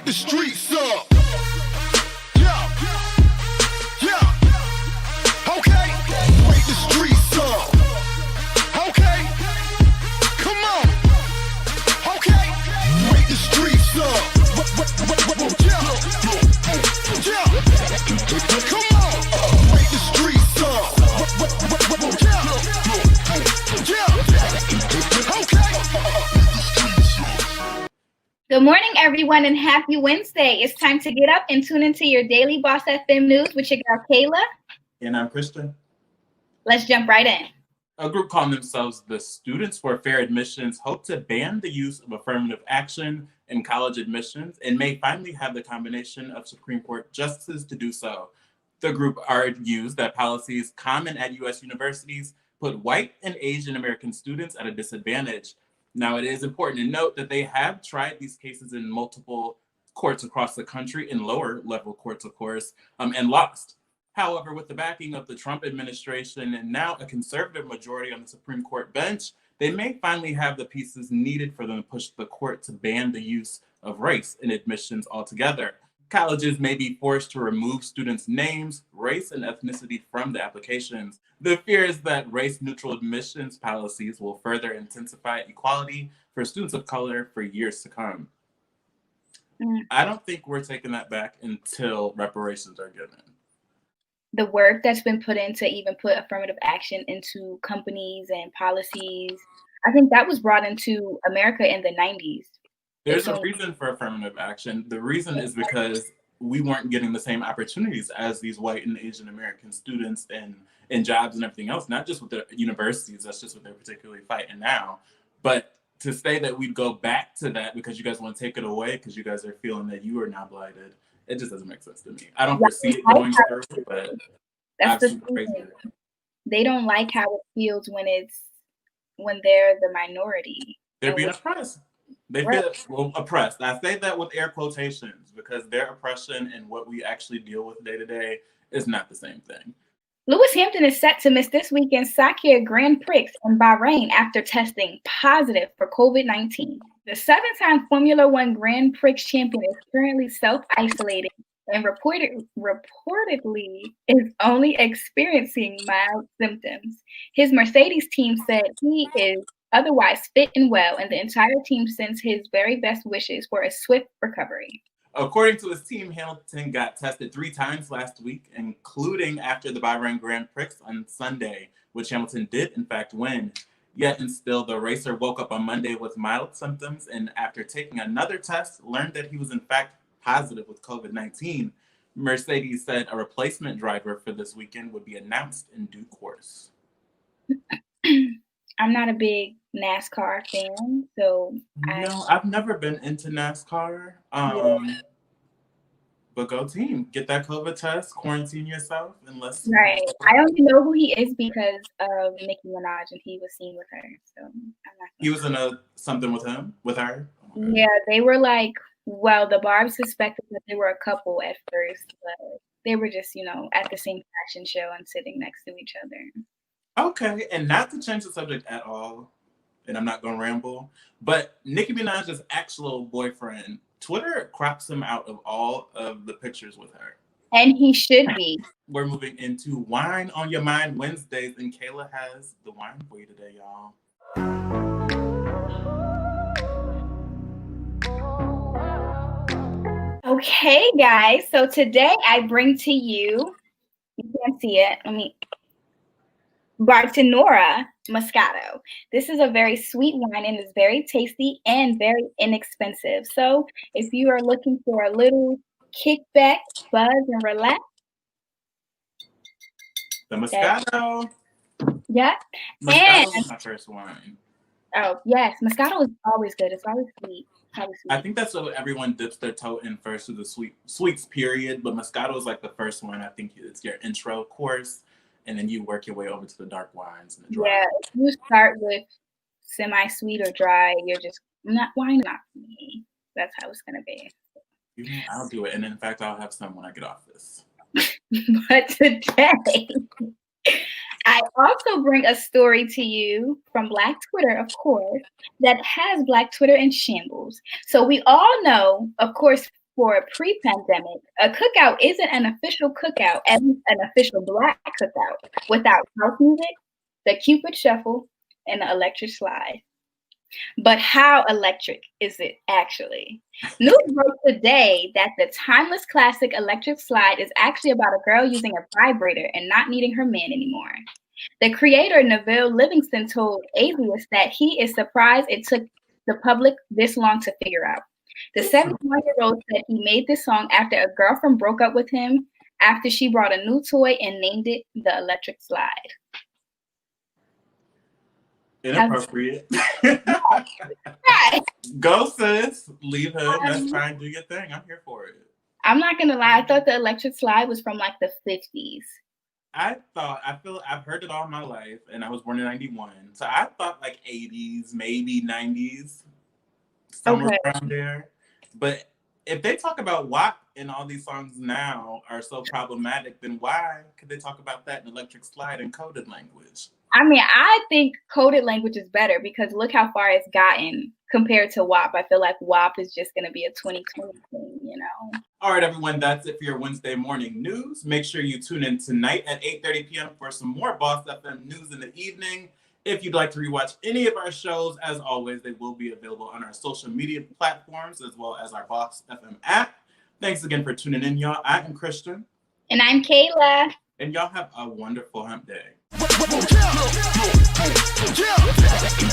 the streets up. Yeah, yeah. Okay, wake the streets up. Okay, come on. Okay, wake the streets up. Yeah, yeah. Come on, wake the streets up. Yeah, yeah. Okay. Good morning, everyone, and happy Wednesday. It's time to get up and tune into your daily Boss FM news with your girl, Kayla. And I'm Kristian. Let's jump right in. A group calling themselves the Students for Fair Admissions hope to ban the use of affirmative action in college admissions and may finally have the combination of Supreme Court justices to do so. The group argues that policies common at U.S. universities put white and Asian American students at a disadvantage. Now, it is important to note that they have tried these cases in multiple courts across the country, in lower level courts, of course, and lost. However, with the backing of the Trump administration and now a conservative majority on the Supreme Court bench, they may finally have the pieces needed for them to push the court to ban the use of race in admissions altogether. Colleges may be forced to remove students' names, race, and ethnicity from the applications. The fear is that race-neutral admissions policies will further intensify equality for students of color for years to come. I don't think we're taking that back until reparations are given. The work that's been put in to even put affirmative action into companies and policies, I think that was brought into America in the 90s. There's a reason for affirmative action. The reason is because we weren't getting the same opportunities as these white and Asian American students in jobs and everything else, not just with the universities, that's just what they're particularly fighting now. But to say that we'd go back to that because you guys want to take it away because you guys are feeling that you are now blighted, it just doesn't make sense to me. I don't foresee it going through, but that's the crazy. They don't like how it feels when they're the minority. They're being oppressed. They feel oppressed. I say that with air quotations because their oppression and what we actually deal with day to day is not the same thing. Lewis Hampton is set to miss this weekend's Sakir Grand Prix in Bahrain after testing positive for COVID-19. The seven-time Formula One Grand Prix champion is currently self-isolating and reportedly is only experiencing mild symptoms. His Mercedes team said he is otherwise fit and well, and the entire team sends his very best wishes for a swift recovery. According to his team, Hamilton got tested 3 times last week, including after the Bahrain Grand Prix on Sunday, which Hamilton did in fact win. Yet and still, the racer woke up on Monday with mild symptoms, and after taking another test, learned that he was in fact positive with COVID-19. Mercedes said a replacement driver for this weekend would be announced in due course. I'm not a big NASCAR fan, so I've never been into NASCAR. But go team, get that COVID test, quarantine yourself, and let's. Right. I only know who he is because of Nicki Minaj, and he was seen with her. So I'm not. He was in something with her. Oh, yeah, they were like. Well, the Barbs suspected that they were a couple at first, but they were just, at the same fashion show and sitting next to each other. Okay, and not to change the subject at all, and I'm not going to ramble, but Nicki Minaj's actual boyfriend, Twitter crops him out of all of the pictures with her. And he should be. We're moving into Wine on Your Mind Wednesdays, and Kayla has the wine for you today, y'all. Okay, guys, so today I bring to you can't see it, Bartonora Moscato. This is a very sweet wine and is very tasty and very inexpensive. So if you are looking for a little kickback, buzz, and relax. The Moscato. Yeah. Moscato is my first wine. Oh, yes. Moscato is always good. It's always sweet. I think that's what everyone dips their toe in first, through the sweets period. But Moscato is like the first one. I think it's your intro course, and then you work your way over to the dark wines and the dry. Yeah, if you start with semi-sweet or dry, you're just wine not for me. That's how it's gonna be. I'll do it, and in fact, I'll have some when I get off this. But today, I also bring a story to you from Black Twitter, of course, that has Black Twitter in shambles. So we all know, of course, for pre-pandemic, a cookout isn't an official cookout, at least an official Black cookout, without house music, the Cupid Shuffle, and the electric slide. But how electric is it actually? News broke today that the timeless classic electric slide is actually about a girl using a vibrator and not needing her man anymore. The creator, Neville Livingston, told Avius that he is surprised it took the public this long to figure out. The 71-year-old said he made this song after a girlfriend broke up with him after she brought a new toy and named it the electric slide. Inappropriate. Go, sis. Leave him. That's fine. Do your thing. I'm here for it. I'm not gonna lie. I thought the electric slide was from like the 50s. I've heard it all my life, and I was born in 91. So I thought like 80s, maybe 90s, somewhere around there. But if they talk about WAP and all these songs now are so problematic, then why could they talk about that in electric slide and coded language? I mean, I think coded language is better because look how far it's gotten compared to WAP. I feel like WAP is just going to be a 2020 thing, you know? All right, everyone, that's it for your Wednesday morning news. Make sure you tune in tonight at 8:30 p.m. for some more Boss FM news in the evening. If you'd like to rewatch any of our shows, as always, they will be available on our social media platforms as well as our Boss FM app. Thanks again for tuning in, y'all. I am Kristian. And I'm Kayla. And y'all have a wonderful hump day. Yeah.